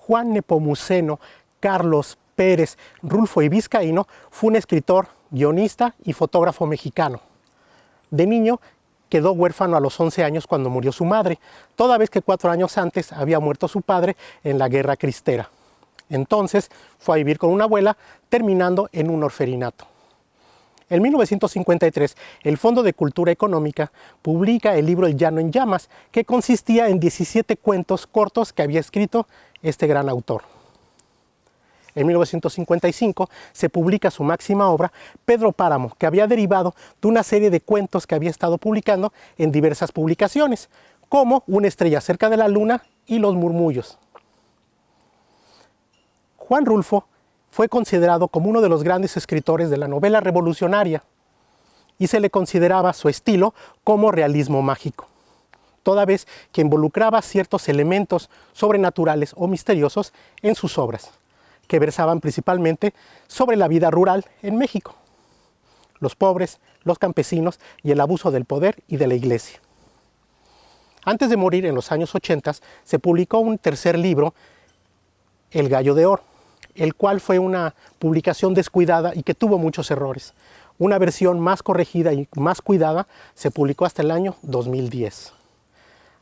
Juan Nepomuceno Carlos Pérez Rulfo y Vizcaíno fue un escritor, guionista y fotógrafo mexicano. De niño quedó huérfano a los 11 años cuando murió su madre, toda vez que 4 años antes había muerto su padre en la Guerra Cristera. Entonces fue a vivir con una abuela, terminando en un orferinato. En 1953, el Fondo de Cultura Económica publica el libro El Llano en Llamas, que consistía en 17 cuentos cortos que había escrito este gran autor. En 1955 se publica su máxima obra, Pedro Páramo, que había derivado de una serie de cuentos que había estado publicando en diversas publicaciones, como Una estrella cerca de la luna y Los murmullos. Juan Rulfo fue considerado como uno de los grandes escritores de la novela revolucionaria y se le consideraba su estilo como realismo mágico, toda vez que involucraba ciertos elementos sobrenaturales o misteriosos en sus obras, que versaban principalmente sobre la vida rural en México, los pobres, los campesinos y el abuso del poder y de la iglesia. Antes de morir en los años 80, se publicó un tercer libro, El Gallo de Oro, el cual fue una publicación descuidada y que tuvo muchos errores. Una versión más corregida y más cuidada se publicó hasta el año 2010.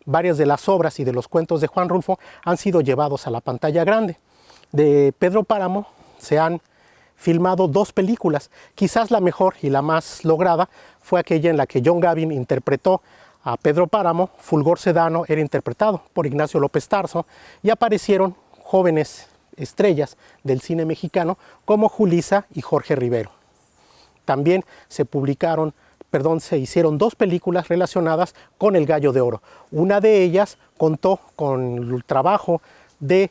Varias de las obras y de los cuentos de Juan Rulfo han sido llevados a la pantalla grande. De Pedro Páramo se han filmado 2 películas. Quizás la mejor y la más lograda fue aquella en la que John Gavin interpretó a Pedro Páramo. Fulgor Sedano era interpretado por Ignacio López Tarso y aparecieron jóvenes estrellas del cine mexicano como Julissa y Jorge Rivero. También se hicieron 2 películas relacionadas con El Gallo de Oro. Una de ellas contó con el trabajo de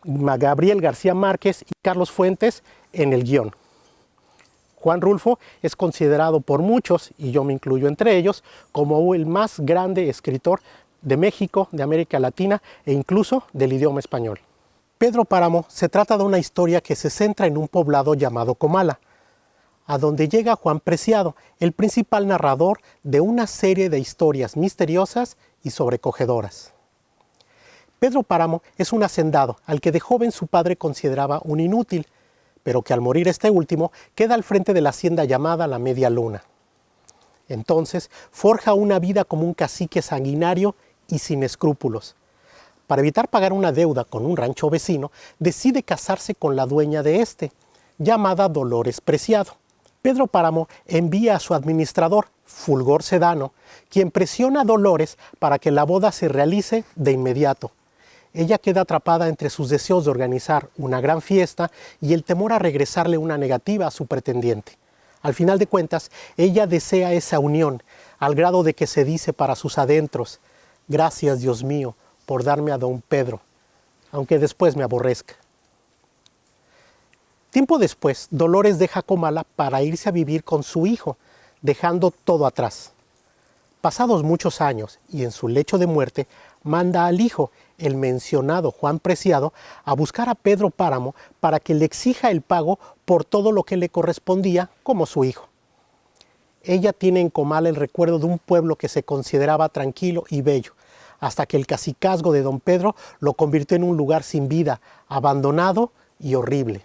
Gabriel García Márquez y Carlos Fuentes en el guión. Juan Rulfo es considerado por muchos, y yo me incluyo entre ellos, como el más grande escritor de México, de América Latina e incluso del idioma español. Pedro Páramo se trata de una historia que se centra en un poblado llamado Comala, a donde llega Juan Preciado, el principal narrador de una serie de historias misteriosas y sobrecogedoras. Pedro Páramo es un hacendado al que de joven su padre consideraba un inútil, pero que al morir este último queda al frente de la hacienda llamada La Media Luna. Entonces forja una vida como un cacique sanguinario y sin escrúpulos. Para evitar pagar una deuda con un rancho vecino, decide casarse con la dueña de este, llamada Dolores Preciado. Pedro Páramo envía a su administrador, Fulgor Sedano, quien presiona a Dolores para que la boda se realice de inmediato. Ella queda atrapada entre sus deseos de organizar una gran fiesta y el temor a regresarle una negativa a su pretendiente. Al final de cuentas, ella desea esa unión, al grado de que se dice para sus adentros: «Gracias, Dios mío, por darme a don Pedro, aunque después me aborrezca». Tiempo después, Dolores deja Comala para irse a vivir con su hijo, dejando todo atrás. Pasados muchos años y en su lecho de muerte, manda al hijo, el mencionado Juan Preciado, a buscar a Pedro Páramo para que le exija el pago por todo lo que le correspondía como su hijo. Ella tiene en Comala el recuerdo de un pueblo que se consideraba tranquilo y bello, hasta que el cacicazgo de don Pedro lo convirtió en un lugar sin vida, abandonado y horrible.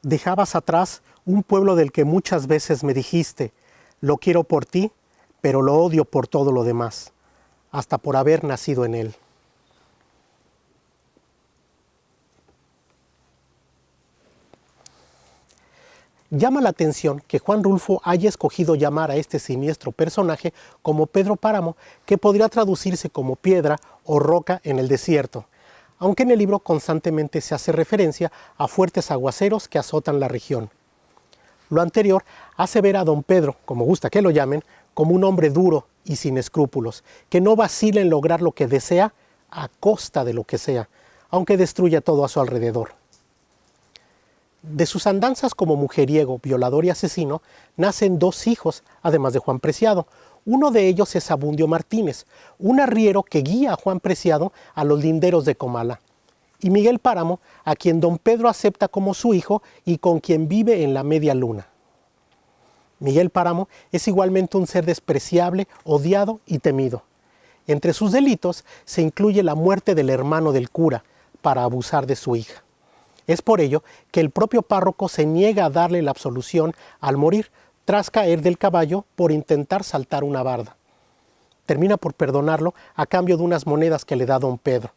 Dejabas atrás un pueblo del que muchas veces me dijiste: lo quiero por ti, pero lo odio por todo lo demás, hasta por haber nacido en él. Llama la atención que Juan Rulfo haya escogido llamar a este siniestro personaje como Pedro Páramo, que podría traducirse como piedra o roca en el desierto, aunque en el libro constantemente se hace referencia a fuertes aguaceros que azotan la región. Lo anterior hace ver a don Pedro, como gusta que lo llamen, como un hombre duro y sin escrúpulos, que no vacila en lograr lo que desea a costa de lo que sea, aunque destruya todo a su alrededor. De sus andanzas como mujeriego, violador y asesino, nacen 2 hijos, además de Juan Preciado. Uno de ellos es Abundio Martínez, un arriero que guía a Juan Preciado a los linderos de Comala. Y Miguel Páramo, a quien don Pedro acepta como su hijo y con quien vive en la media luna. Miguel Páramo es igualmente un ser despreciable, odiado y temido. Entre sus delitos se incluye la muerte del hermano del cura para abusar de su hija. Es por ello que el propio párroco se niega a darle la absolución al morir tras caer del caballo por intentar saltar una barda. Termina por perdonarlo a cambio de unas monedas que le da don Pedro.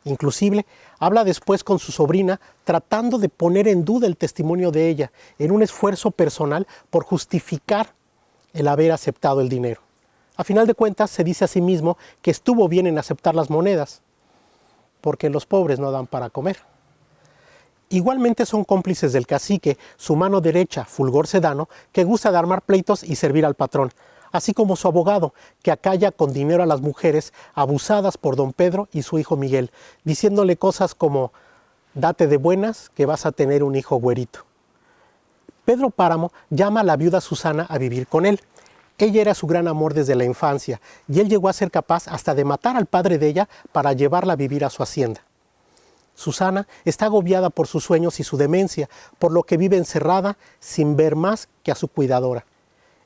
Inclusive habla después con su sobrina tratando de poner en duda el testimonio de ella en un esfuerzo personal por justificar el haber aceptado el dinero. A final de cuentas se dice a sí mismo que estuvo bien en aceptar las monedas, porque los pobres no dan para comer. Igualmente son cómplices del cacique, su mano derecha, Fulgor Sedano, que gusta de armar pleitos y servir al patrón, así como su abogado, que acalla con dinero a las mujeres abusadas por don Pedro y su hijo Miguel, diciéndole cosas como: date de buenas que vas a tener un hijo güerito. Pedro Páramo llama a la viuda Susana a vivir con él. Ella era su gran amor desde la infancia, y él llegó a ser capaz hasta de matar al padre de ella para llevarla a vivir a su hacienda. Susana está agobiada por sus sueños y su demencia, por lo que vive encerrada sin ver más que a su cuidadora.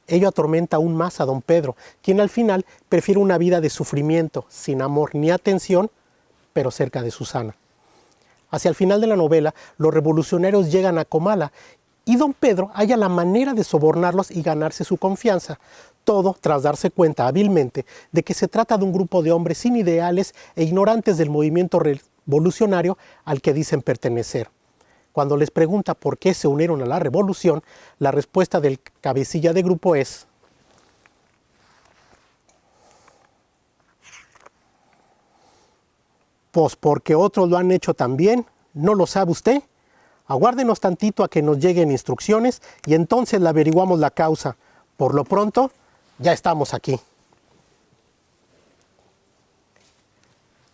Ello atormenta aún más a don Pedro, quien al final prefiere una vida de sufrimiento, sin amor ni atención, pero cerca de Susana. Hacia el final de la novela, los revolucionarios llegan a Comala y don Pedro halla la manera de sobornarlos y ganarse su confianza, todo tras darse cuenta hábilmente de que se trata de un grupo de hombres sin ideales e ignorantes del movimiento revolucionario al que dicen pertenecer. Cuando les pregunta por qué se unieron a la revolución, la respuesta del cabecilla de grupo es: pues porque otros lo han hecho también, ¿no lo sabe usted? Aguárdenos tantito a que nos lleguen instrucciones y entonces le averiguamos la causa. Por lo pronto, ya estamos aquí.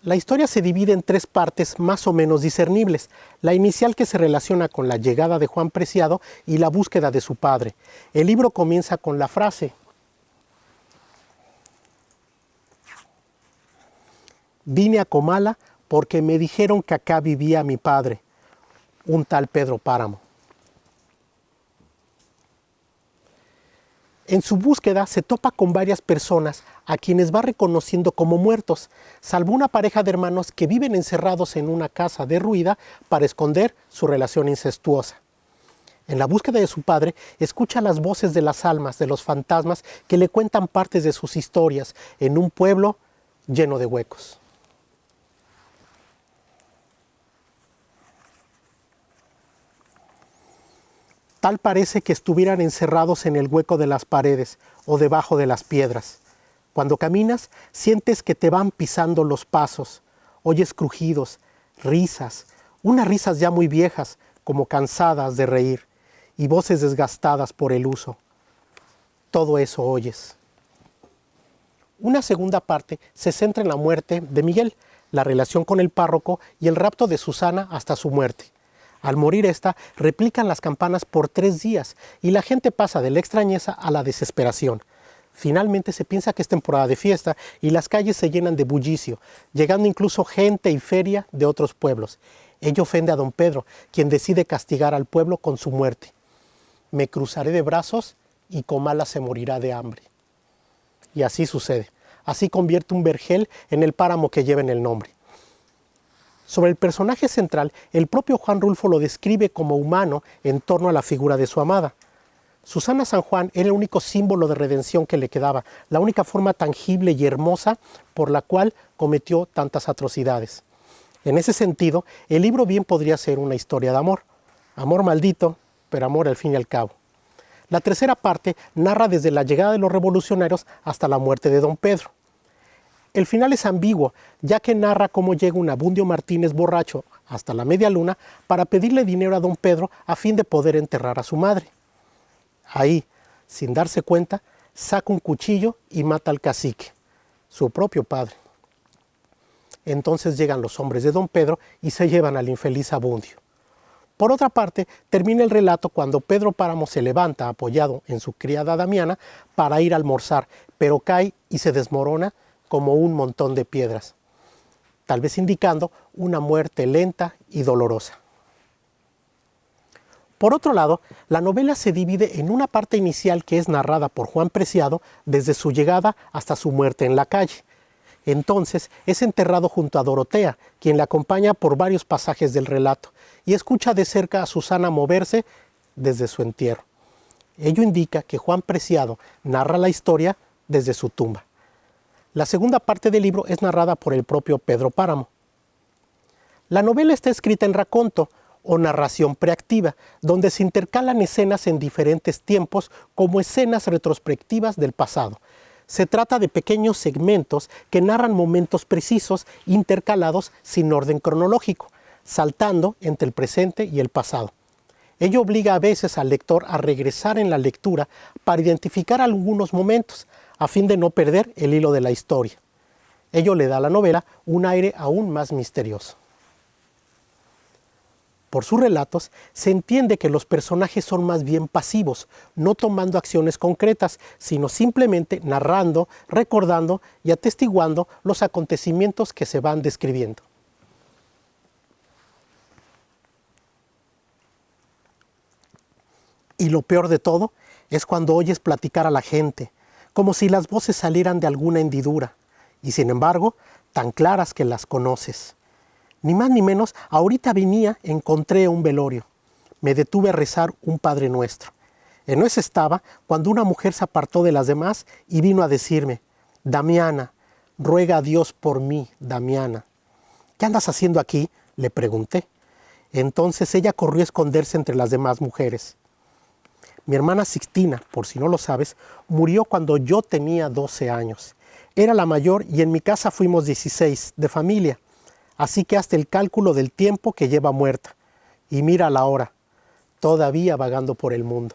La historia se divide en 3 partes más o menos discernibles. La inicial, que se relaciona con la llegada de Juan Preciado y la búsqueda de su padre. El libro comienza con la frase: vine a Comala porque me dijeron que acá vivía mi padre, un tal Pedro Páramo. En su búsqueda se topa con varias personas a quienes va reconociendo como muertos, salvo una pareja de hermanos que viven encerrados en una casa derruida para esconder su relación incestuosa. En la búsqueda de su padre, escucha las voces de las almas, de los fantasmas que le cuentan partes de sus historias en un pueblo lleno de huecos. Tal parece que estuvieran encerrados en el hueco de las paredes o debajo de las piedras. Cuando caminas, sientes que te van pisando los pasos. Oyes crujidos, risas, unas risas ya muy viejas, como cansadas de reír, y voces desgastadas por el uso. Todo eso oyes. Una segunda parte se centra en la muerte de Miguel, la relación con el párroco y el rapto de Susana hasta su muerte. Al morir esta, replican las campanas por 3 días y la gente pasa de la extrañeza a la desesperación. Finalmente se piensa que es temporada de fiesta y las calles se llenan de bullicio, llegando incluso gente y feria de otros pueblos. Ello ofende a don Pedro, quien decide castigar al pueblo con su muerte. Me cruzaré de brazos y Comala se morirá de hambre. Y así sucede. Así convierte un vergel en el páramo que lleva en el nombre. Sobre el personaje central, el propio Juan Rulfo lo describe como humano en torno a la figura de su amada. Susana San Juan era el único símbolo de redención que le quedaba, la única forma tangible y hermosa por la cual cometió tantas atrocidades. En ese sentido, el libro bien podría ser una historia de amor. Amor maldito, pero amor al fin y al cabo. La tercera parte narra desde la llegada de los revolucionarios hasta la muerte de don Pedro. El final es ambiguo, ya que narra cómo llega un Abundio Martínez borracho hasta la media luna para pedirle dinero a don Pedro a fin de poder enterrar a su madre. Ahí, sin darse cuenta, saca un cuchillo y mata al cacique, su propio padre. Entonces llegan los hombres de don Pedro y se llevan al infeliz Abundio. Por otra parte, termina el relato cuando Pedro Páramo se levanta apoyado en su criada Damiana para ir a almorzar, pero cae y se desmorona como un montón de piedras, tal vez indicando una muerte lenta y dolorosa. Por otro lado, la novela se divide en una parte inicial que es narrada por Juan Preciado desde su llegada hasta su muerte en la calle. Entonces es enterrado junto a Dorotea, quien le acompaña por varios pasajes del relato, y escucha de cerca a Susana moverse desde su entierro. Ello indica que Juan Preciado narra la historia desde su tumba. La segunda parte del libro es narrada por el propio Pedro Páramo. La novela está escrita en raconto, o narración preactiva, donde se intercalan escenas en diferentes tiempos como escenas retrospectivas del pasado. Se trata de pequeños segmentos que narran momentos precisos intercalados sin orden cronológico, saltando entre el presente y el pasado. Ello obliga a veces al lector a regresar en la lectura para identificar algunos momentos, a fin de no perder el hilo de la historia. Ello le da a la novela un aire aún más misterioso. Por sus relatos, se entiende que los personajes son más bien pasivos, no tomando acciones concretas, sino simplemente narrando, recordando y atestiguando los acontecimientos que se van describiendo. Y lo peor de todo es cuando oyes platicar a la gente, como si las voces salieran de alguna hendidura, y sin embargo, tan claras que las conoces. Ni más ni menos, ahorita encontré un velorio. Me detuve a rezar un Padre Nuestro. En ese estaba cuando una mujer se apartó de las demás y vino a decirme: Damiana, ruega a Dios por mí, Damiana. ¿Qué andas haciendo aquí?, le pregunté. Entonces ella corrió a esconderse entre las demás mujeres. Mi hermana Sixtina, por si no lo sabes, murió cuando yo tenía 12 años. Era la mayor y en mi casa fuimos 16 de familia. Así que hazte el cálculo del tiempo que lleva muerta. Y mira la hora, todavía vagando por el mundo.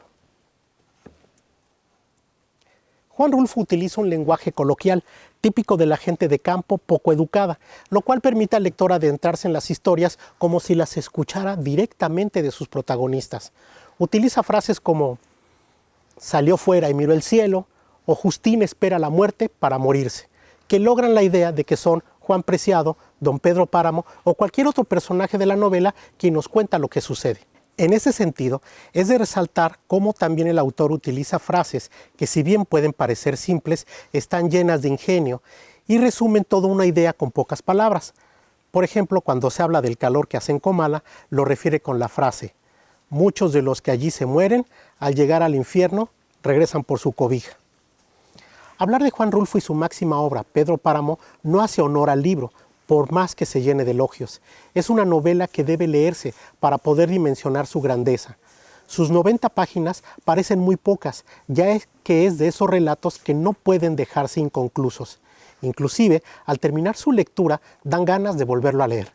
Juan Rulfo utiliza un lenguaje coloquial, típico de la gente de campo poco educada, lo cual permite al lector adentrarse en las historias como si las escuchara directamente de sus protagonistas. Utiliza frases como salió fuera y miró el cielo, o Justín espera la muerte para morirse, que logran la idea de que son Juan Preciado, don Pedro Páramo o cualquier otro personaje de la novela quien nos cuenta lo que sucede. En ese sentido, es de resaltar cómo también el autor utiliza frases que, si bien pueden parecer simples, están llenas de ingenio y resumen toda una idea con pocas palabras. Por ejemplo, cuando se habla del calor que hace en Comala, lo refiere con la frase: muchos de los que allí se mueren, al llegar al infierno, regresan por su cobija. Hablar de Juan Rulfo y su máxima obra, Pedro Páramo, no hace honor al libro, por más que se llene de elogios. Es una novela que debe leerse para poder dimensionar su grandeza. Sus 90 páginas parecen muy pocas, ya que es de esos relatos que no pueden dejarse inconclusos. Inclusive, al terminar su lectura, dan ganas de volverlo a leer.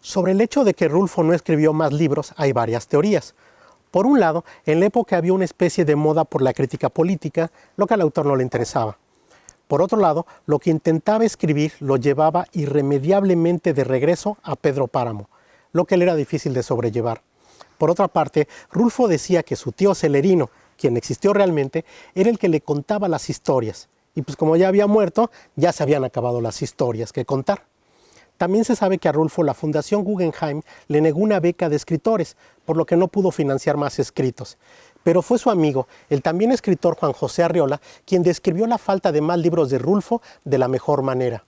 Sobre el hecho de que Rulfo no escribió más libros, hay varias teorías. Por un lado, en la época había una especie de moda por la crítica política, lo que al autor no le interesaba. Por otro lado, lo que intentaba escribir lo llevaba irremediablemente de regreso a Pedro Páramo, lo que le era difícil de sobrellevar. Por otra parte, Rulfo decía que su tío Celerino, quien existió realmente, era el que le contaba las historias. Y pues como ya había muerto, ya se habían acabado las historias que contar. También se sabe que a Rulfo la Fundación Guggenheim le negó una beca de escritores, por lo que no pudo financiar más escritos. Pero fue su amigo, el también escritor Juan José Arriola, quien describió la falta de más libros de Rulfo de la mejor manera.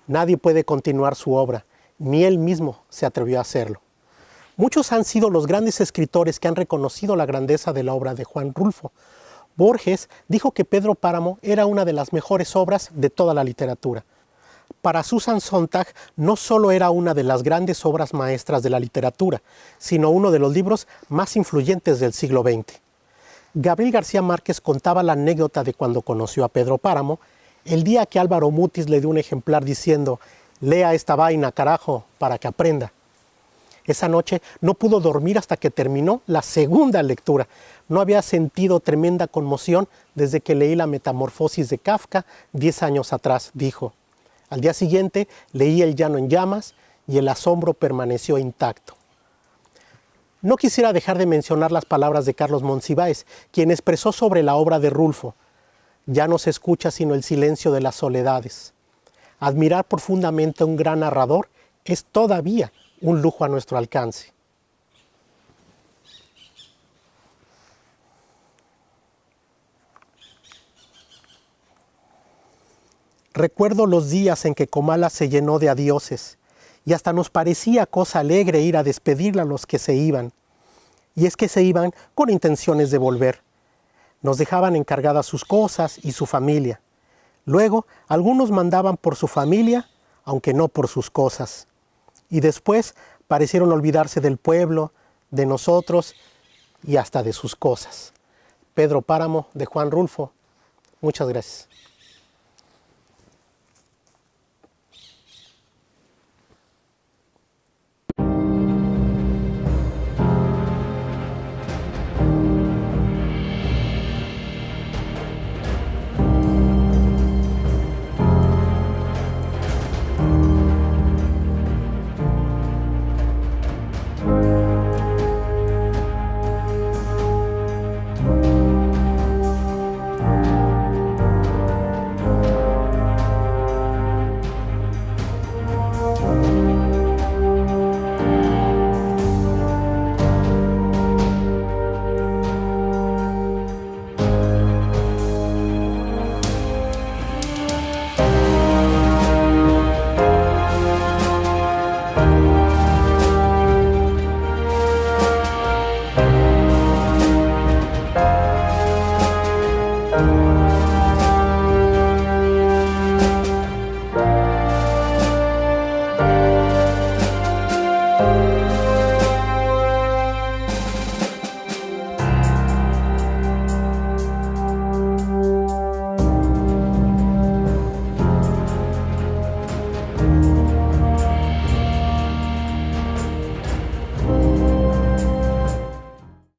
Nadie puede continuar su obra, ni él mismo se atrevió a hacerlo. Muchos han sido los grandes escritores que han reconocido la grandeza de la obra de Juan Rulfo. Borges dijo que Pedro Páramo era una de las mejores obras de toda la literatura. Para Susan Sontag no solo era una de las grandes obras maestras de la literatura, sino uno de los libros más influyentes del siglo XX. Gabriel García Márquez contaba la anécdota de cuando conoció a Pedro Páramo, el día que Álvaro Mutis le dio un ejemplar diciendo: «Lea esta vaina, carajo, para que aprenda». Esa noche no pudo dormir hasta que terminó la segunda lectura. No había sentido tremenda conmoción desde que leí La Metamorfosis de Kafka 10 años atrás, dijo. Al día siguiente leí El llano en llamas y el asombro permaneció intacto. No quisiera dejar de mencionar las palabras de Carlos Monsiváis, quien expresó sobre la obra de Rulfo: ya no se escucha sino el silencio de las soledades. Admirar profundamente a un gran narrador es todavía un lujo a nuestro alcance. Recuerdo los días en que Comala se llenó de adioses, y hasta nos parecía cosa alegre ir a despedirle a los que se iban. Y es que se iban con intenciones de volver. Nos dejaban encargadas sus cosas y su familia. Luego, algunos mandaban por su familia, aunque no por sus cosas. Y después parecieron olvidarse del pueblo, de nosotros y hasta de sus cosas. Pedro Páramo, de Juan Rulfo. Muchas gracias.